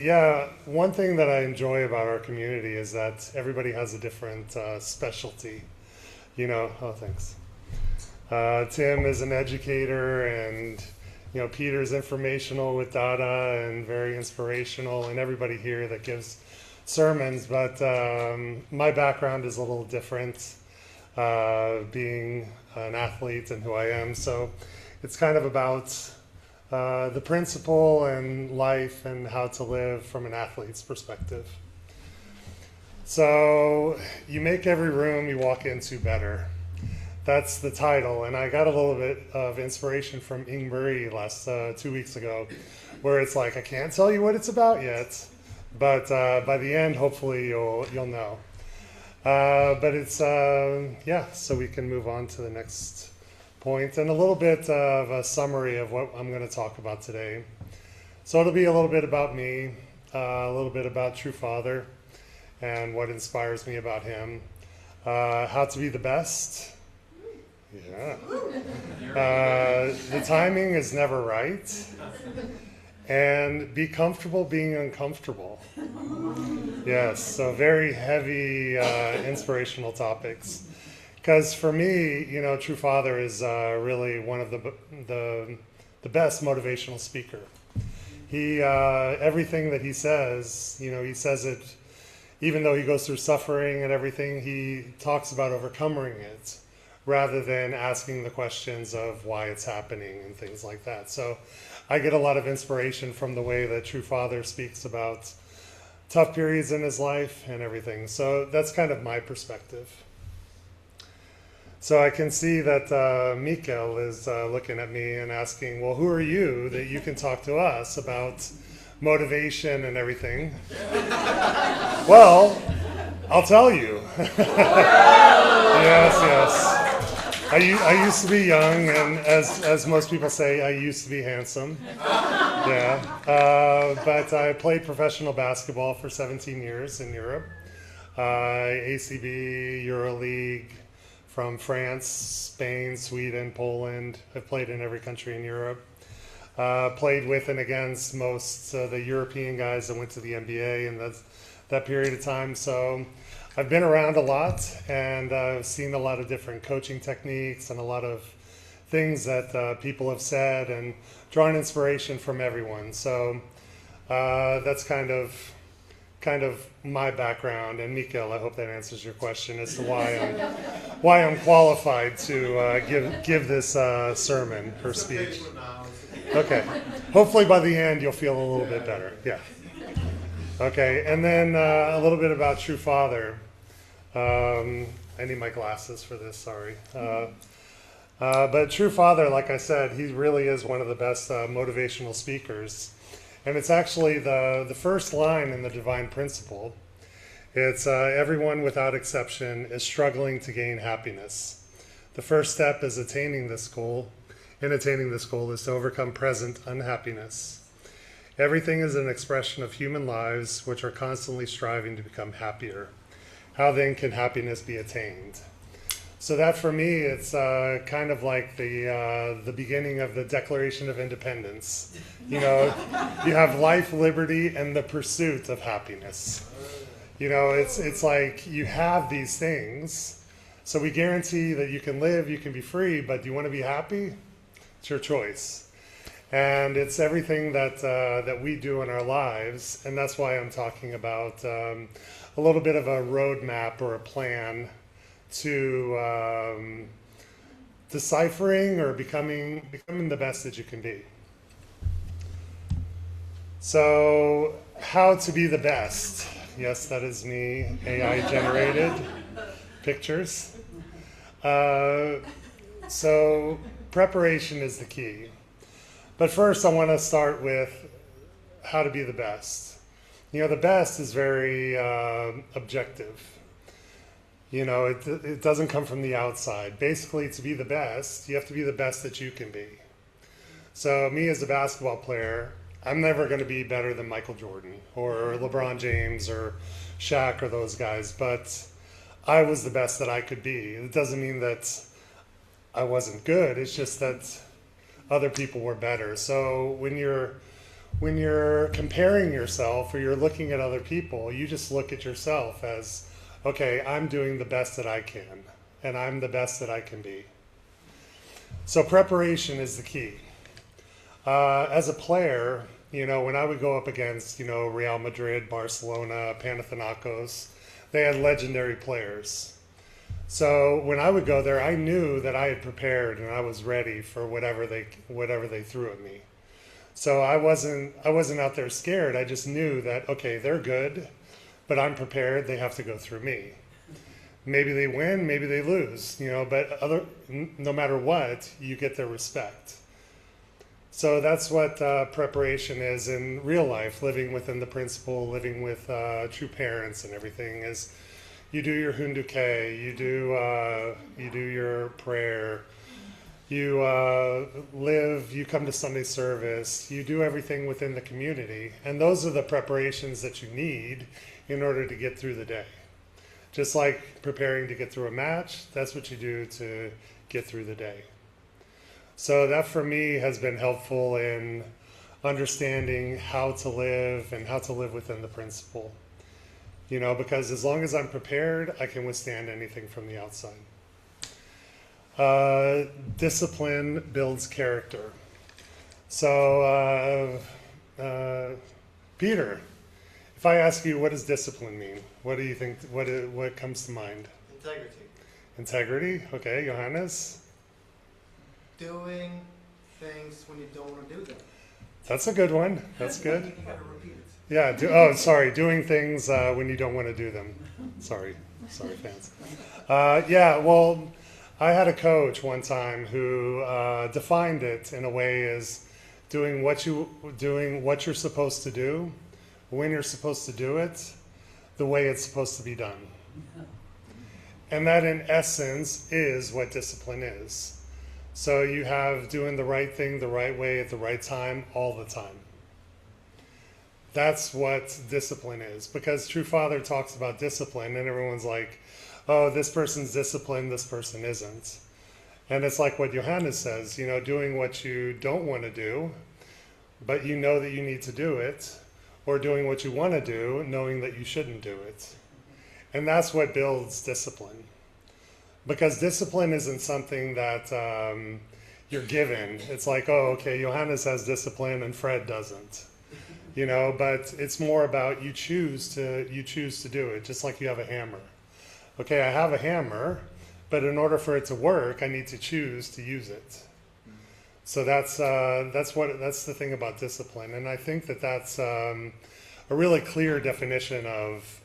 Yeah, one thing that I enjoy about our community is that everybody has a different specialty. Oh, thanks. Tim is an educator, and Peter's informational with data and very inspirational, and everybody here that gives sermons. But my background is a little different, being an athlete and who I am. So it's kind of about the principle and life and how to live from an athlete's perspective. So you make every room you walk into better. That's the title, and I got a little bit of inspiration from Ing Murray last 2 weeks ago, where it's like I can't tell you what it's about yet, but by the end, hopefully you'll know. But it's yeah, so we can move on to the next point and a little bit of a summary of what I'm going to talk about today. So it'll be a little bit about me, a little bit about True Father, and what inspires me about him, how to be the best. Yeah. The timing is never right. And be comfortable being uncomfortable. Yes, so very heavy inspirational topics. Because for me, True Father is really one of the best motivational speaker. He everything that he says, he says it, even though he goes through suffering and everything, he talks about overcoming it, rather than asking the questions of why it's happening and things like that. So I get a lot of inspiration from the way that True Father speaks about tough periods in his life and everything. So that's kind of my perspective. So I can see that Mikael is looking at me and asking, well, who are you that you can talk to us about motivation and everything? Well, I'll tell you. Yes, yes. I used to be young, and as most people say, I used to be handsome. Yeah. But I played professional basketball for 17 years in Europe. ACB, EuroLeague, from France, Spain, Sweden, Poland. I've played in every country in Europe. Played with and against most the European guys that went to the NBA in that period of time. So I've been around a lot, and I've seen a lot of different coaching techniques and a lot of things that people have said, and drawn inspiration from everyone. So that's kind of my background. And Mikael, I hope that answers your question as to why I'm qualified to give this sermon or speech. Okay. Hopefully by the end you'll feel a little bit better. Yeah. Okay, and then a little bit about True Father. I need my glasses for this, sorry. But True Father, like I said, he really is one of the best motivational speakers. And it's actually the first line in the Divine Principle. It's everyone without exception is struggling to gain happiness. The first step is attaining this goal. In attaining this goal is to overcome present unhappiness. Everything is an expression of human lives which are constantly striving to become happier. How then can happiness be attained? So that for me, it's kind of like the beginning of the Declaration of Independence. You have life, liberty, and the pursuit of happiness. It's like you have these things, so we guarantee that you can live, you can be free, but do you want to be happy? It's your choice. And it's everything that we do in our lives, and that's why I'm talking about a little bit of a roadmap or a plan to deciphering or becoming the best that you can be. So, how to be the best? Yes, that is me, AI generated pictures. So, preparation is the key. But first, I want to start with how to be the best. The best is very objective. It doesn't come from the outside. Basically, to be the best, you have to be the best that you can be. So me as a basketball player, I'm never going to be better than Michael Jordan or LeBron James or Shaq or those guys, but I was the best that I could be. It doesn't mean that I wasn't good. It's just that other people were better. So when you're when you're comparing yourself or you're looking at other people, you just look at yourself as, okay, I'm doing the best that I can, and I'm the best that I can be. So preparation is the key. As a player, when I would go up against, Real Madrid, Barcelona, Panathinaikos, they had legendary players. So when I would go there, I knew that I had prepared and I was ready for whatever they threw at me. So I wasn't out there scared. I just knew that, okay, they're good, but I'm prepared. They have to go through me. Maybe they win, maybe they lose, but no matter what, you get their respect. So that's what preparation is in real life, living within the principle, living with true parents and everything, is you do your hunduke, you do your prayer, you you come to Sunday service, you do everything within the community, and those are the preparations that you need in order to get through the day. Just like preparing to get through a match, that's what you do to get through the day. So that for me has been helpful in understanding how to live and how to live within the principle. Because as long as I'm prepared, I can withstand anything from the outside. Discipline builds character. So, Peter, if I ask you, what does discipline mean? What do you think? What comes to mind? Integrity. Integrity. Okay, Johannes. Doing things when you don't want to do them. That's a good one. That's good. You gotta repeat it. Yeah. Doing things when you don't want to do them. Sorry, fans. Well, I had a coach one time who defined it in a way as doing what you're supposed to do, when you're supposed to do it, the way it's supposed to be done. And that, in essence, is what discipline is. So you have doing the right thing the right way at the right time all the time. That's what discipline is. Because True Father talks about discipline and everyone's like, oh, this person's disciplined, this person isn't. And it's like what Johannes says, doing what you don't want to do, but you know that you need to do it, or doing what you want to do, knowing that you shouldn't do it. And that's what builds discipline. Because discipline isn't something that you're given. It's like, oh, okay, Johannes has discipline and Fred doesn't. But it's more about you choose to do it, just like you have a hammer. Okay, I have a hammer, but in order for it to work, I need to choose to use it. So that's the thing about discipline, and I think that's a really clear definition of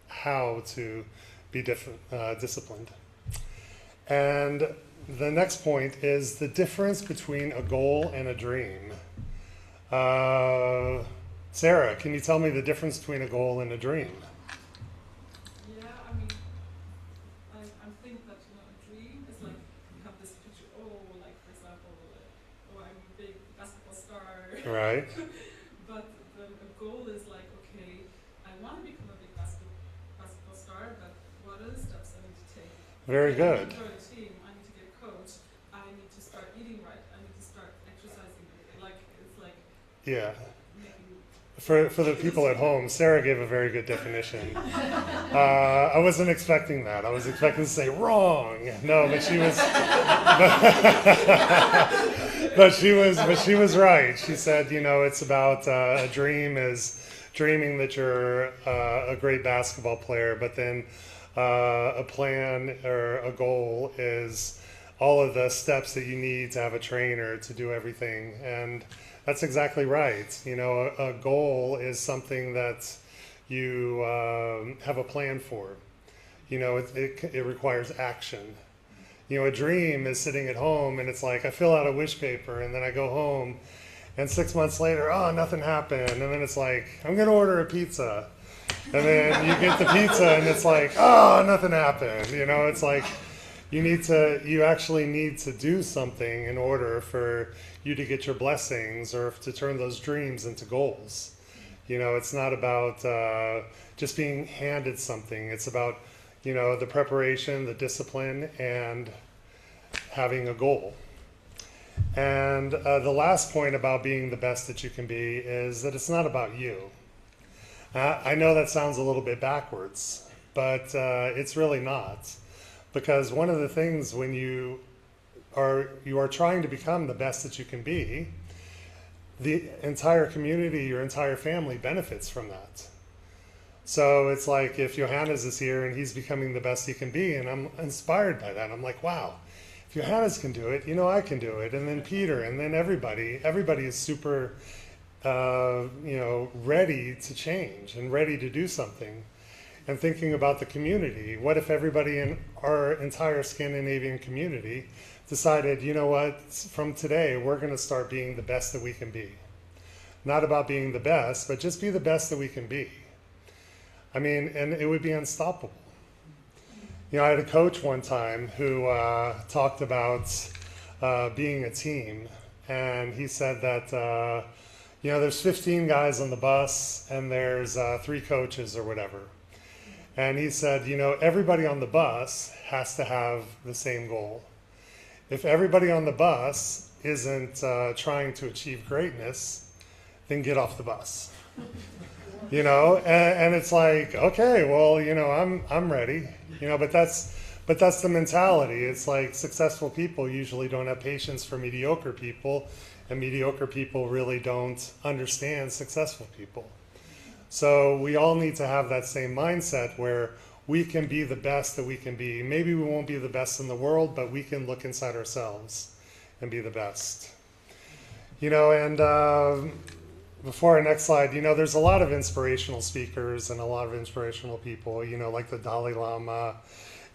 how to be disciplined. And the next point is the difference between a goal and a dream. Sarah, can you tell me the difference between a goal and a dream? Yeah, I think that a dream is like you have this picture. Like for example, I'm a big basketball star. Right. But a goal is like, okay, I want to become a big basketball star, but what are the steps I need to take? Very good. I need to join a team. I need to get coached. I need to start eating right. I need to start exercising. It's like yeah. For the people at home, Sarah gave a very good definition. I wasn't expecting that. I was expecting to say wrong. No, but she was. but she was right. She said, it's about a dream is dreaming that you're a great basketball player, but then a plan or a goal is all of the steps that you need to have a trainer to do everything. And that's exactly right. A goal is something that you have a plan for. It requires action. A dream is sitting at home and it's like I fill out a wish paper and then I go home and 6 months later, nothing happened. And then it's like, I'm going to order a pizza. And then you get the pizza and it's like, nothing happened. It's like you actually need to do something in order for you to get your blessings or to turn those dreams into goals. It's not about just being handed something. It's about, the preparation, the discipline, and having a goal. And the last point about being the best that you can be is that it's not about you. I know that sounds a little bit backwards, but it's really not. Because one of the things when you are trying to become the best that you can be, the entire community, your entire family benefits from that. So it's like if Johannes is here and he's becoming the best he can be, and I'm inspired by that. I'm like, wow, if Johannes can do it, I can do it. And then Peter, and then everybody is super, ready to change and ready to do something. And thinking about the community, what if everybody in our entire Scandinavian community decided, you know what, from today, we're going to start being the best that we can be. Not about being the best, but just be the best that we can be. I mean, and it would be unstoppable. I had a coach one time who talked about being a team. And he said that, there's 15 guys on the bus and there's 3 coaches or whatever. And he said, everybody on the bus has to have the same goal. If everybody on the bus isn't trying to achieve greatness, then get off the bus. And it's like, okay, well, I'm ready, but that's the mentality. It's like successful people usually don't have patience for mediocre people, and mediocre people really don't understand successful people. So we all need to have that same mindset where we can be the best that we can be. Maybe we won't be the best in the world, but we can look inside ourselves and be the best. And before our next slide, there's a lot of inspirational speakers and a lot of inspirational people, like the Dalai Lama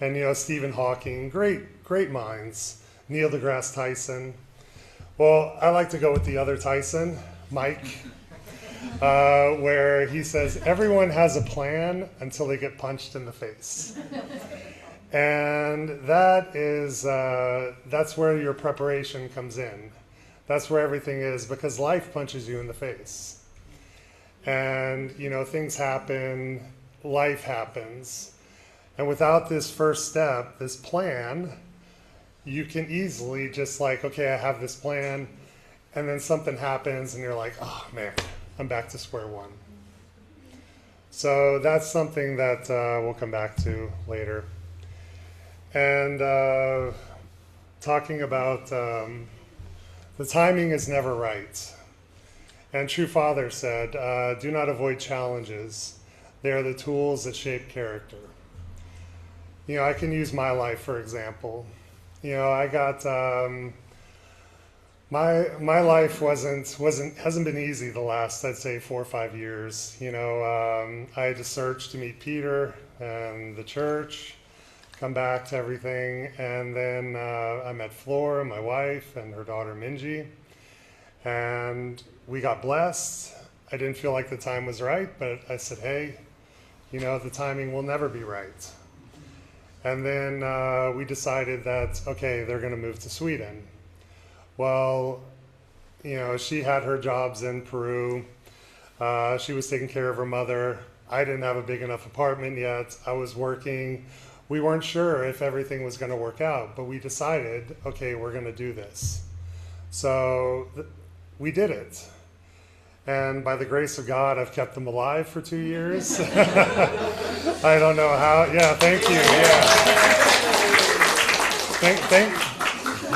and, Stephen Hawking, great minds, Neil deGrasse Tyson. Well, I like to go with the other Tyson, Mike, where he says, everyone has a plan until they get punched in the face. And that's where your preparation comes in. That's where everything is, because life punches you in the face. And, things happen, life happens. And without this first step, this plan, you can easily just like, okay, I have this plan, and then something happens and you're like, oh man, I'm back to square one. So that's something that we'll come back to later. And talking about the timing is never right. And True Father said, do not avoid challenges. They are the tools that shape character. I can use my life, for example. I got, my life hasn't been easy the last, I'd say, 4 or 5 years. I had to search to meet Peter and the church, come back to everything, and then I met Flora, my wife, and her daughter Minji, and we got blessed. I didn't feel like the time was right, but I said, hey, the timing will never be right. And then we decided that, okay, they're going to move to Sweden. Well, she had her jobs in Peru. She was taking care of her mother. I didn't have a big enough apartment yet. I was working. We weren't sure if everything was going to work out, but we decided, okay, we're going to do this. So we did it. And by the grace of God, I've kept them alive for 2 years. I don't know how. Yeah, thank you. Yeah.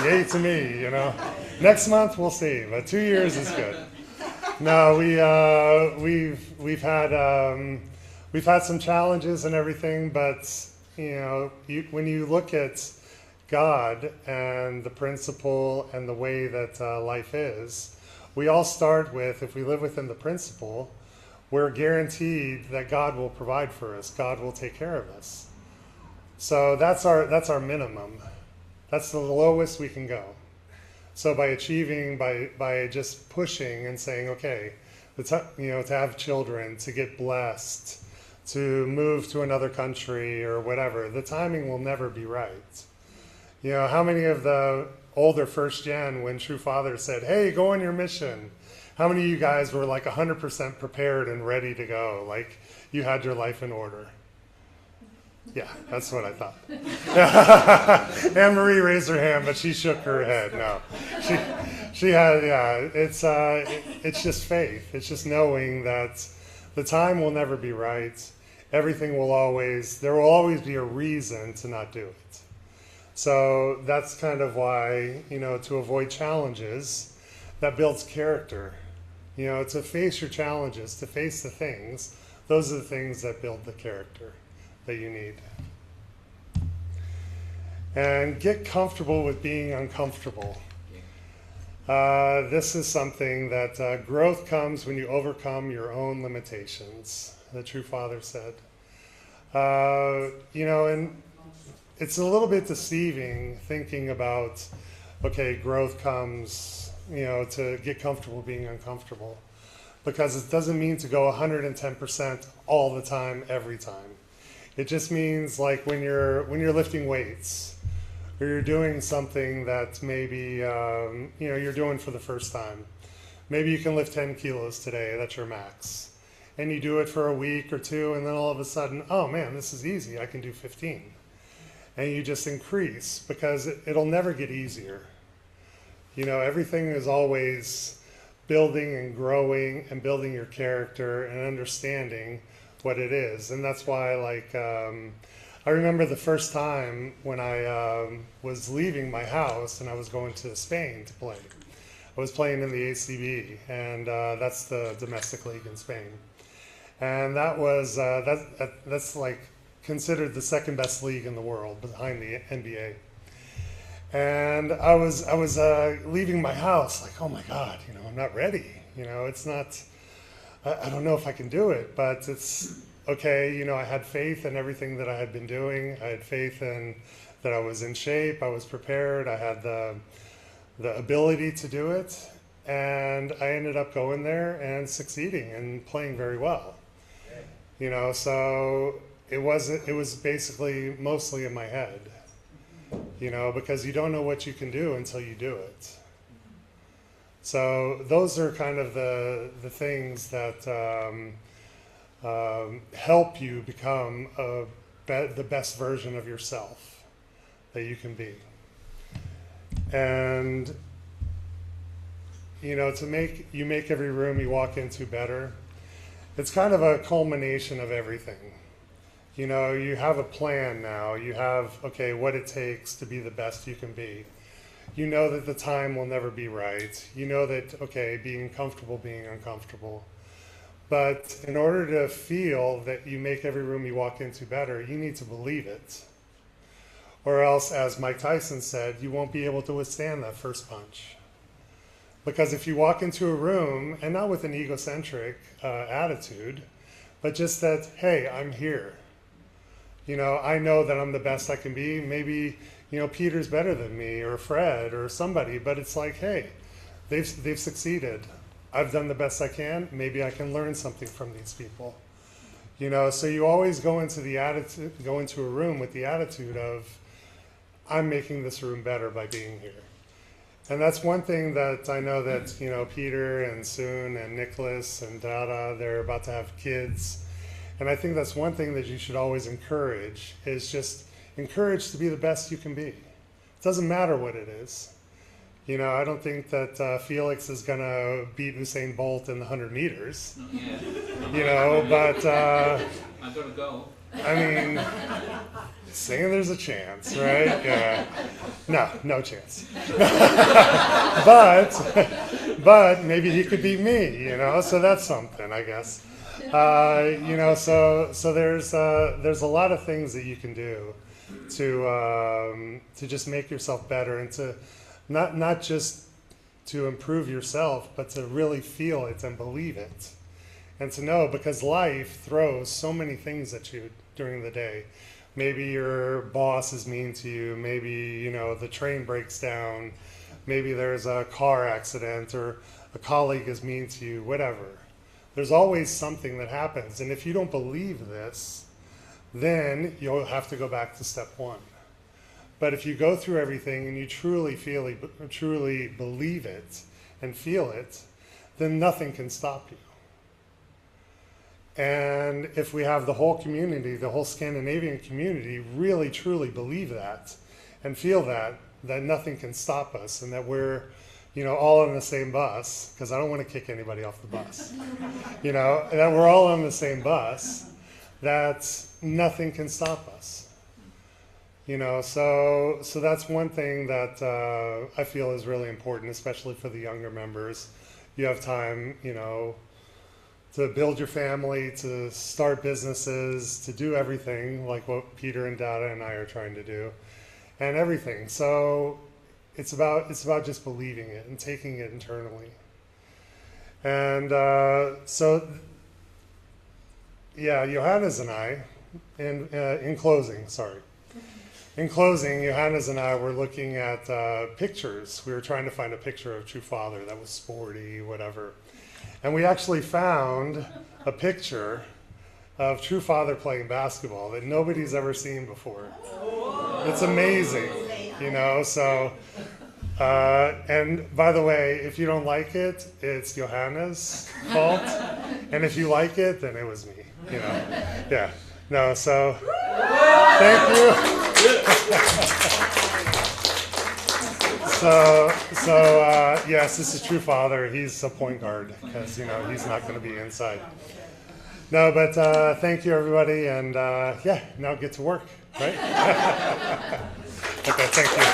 Yay to me, Next month we'll see, but 2 years is good. No, we've had some challenges and everything, but when you look at God and the principle and the way that life is, we all start with, if we live within the principle, we're guaranteed that God will provide for us. God will take care of us. So that's our minimum. That's the lowest we can go. So by achieving, by just pushing and saying, okay, to have children, to get blessed, to move to another country or whatever, the timing will never be right. How many of the older first gen, when True Father said, hey, go on your mission, how many of you guys were like 100% prepared and ready to go? Like you had your life in order? Yeah, that's what I thought. Anne Marie raised her hand, but she shook her head. No, she had. Yeah, it's just faith. It's just knowing that the time will never be right. Everything will always. There will always be a reason to not do it. So that's kind of why, to avoid challenges, that builds character. To face your challenges, to face the things. Those are the things that build the character that you need. And get comfortable with being uncomfortable. This is something that growth comes when you overcome your own limitations, the true Father said. And it's a little bit deceiving thinking about, okay, growth comes, to get comfortable being uncomfortable. Because it doesn't mean to go 110% all the time, every time. It just means like when you're lifting weights, or you're doing something that maybe you're doing for the first time. Maybe you can lift 10 kilos today. That's your max, and you do it for a week or two, and then all of a sudden, oh man, this is easy. I can do 15, and you just increase because it'll never get easier. Everything is always building and growing and building your character and understanding what it is. And that's why, I remember the first time when I was leaving my house and I was going to Spain to play. I was playing in the ACB, and that's the domestic league in Spain. And that was that's like considered the second best league in the world behind the NBA. And I was leaving my house like, oh my God, I'm not ready. It's not. I don't know if I can do it, but it's okay. I had faith in everything that I had been doing. I had faith in that I was in shape. I was prepared. I had the ability to do it, and I ended up going there and succeeding and playing very well. So it was basically mostly in my head. Because you don't know what you can do until you do it. So those are kind of the things that help you become the best version of yourself that you can be. And to make every room you walk into better. It's kind of a culmination of everything. You have a plan now. You have, what it takes to be the best you can be. You know that the time will never be right. You know that, being comfortable, being uncomfortable. But in order to feel that you make every room you walk into better, you need to believe it. Or else, as Mike Tyson said, you won't be able to withstand that first punch. Because if you walk into a room, and not with an egocentric attitude, but just that, hey, I'm here. I know that I'm the best I can be. Maybe, Peter's better than me, or Fred, or somebody. But it's like, hey, they've succeeded. I've done the best I can. Maybe I can learn something from these people. So you always go into a room with the attitude of, I'm making this room better by being here. And that's one thing that I know that, Peter and Soon and Nicholas and Dada, they're about to have kids. And I think that's one thing that you should always encourage, is just encourage to be the best you can be. It doesn't matter what it is. I don't think that Felix is going to beat Usain Bolt in the 100 meters. Yeah. But I'm going to go. I mean, saying there's a chance, right? Yeah. No chance. but maybe he could beat me, so that's something, I guess. So there's a lot of things that you can do to just make yourself better, and to not just to improve yourself, but to really feel it and believe it, and to know, because life throws so many things at you during the day. Maybe your boss is mean to you. Maybe the train breaks down. Maybe there's a car accident, or a colleague is mean to you. Whatever. There's always something that happens. And if you don't believe this, then you'll have to go back to step one. But if you go through everything and you truly believe it and feel it, then nothing can stop you. And if we have the whole community, the whole Scandinavian community really truly believe that and feel that nothing can stop us and that we're, all on the same bus, because I don't want to kick anybody off the bus, that we're all on the same bus, that nothing can stop us. So that's one thing that I feel is really important, especially for the younger members. You have time, to build your family, to start businesses, to do everything like what Peter and Dada and I are trying to do, and everything. So it's about just believing it and taking it internally. And Johannes and I, in closing, Johannes and I were looking at pictures. We were trying to find a picture of True Father that was sporty, whatever. And we actually found a picture of True Father playing basketball that nobody's ever seen before. It's amazing, so, and by the way, if you don't like it, it's Johannes' fault. And if you like it, then it was me, Yeah. No, so, thank you. Yes, this is True Father. He's a point guard because, he's not going to be inside. No, but thank you, everybody. And now get to work, right? Okay, thank you.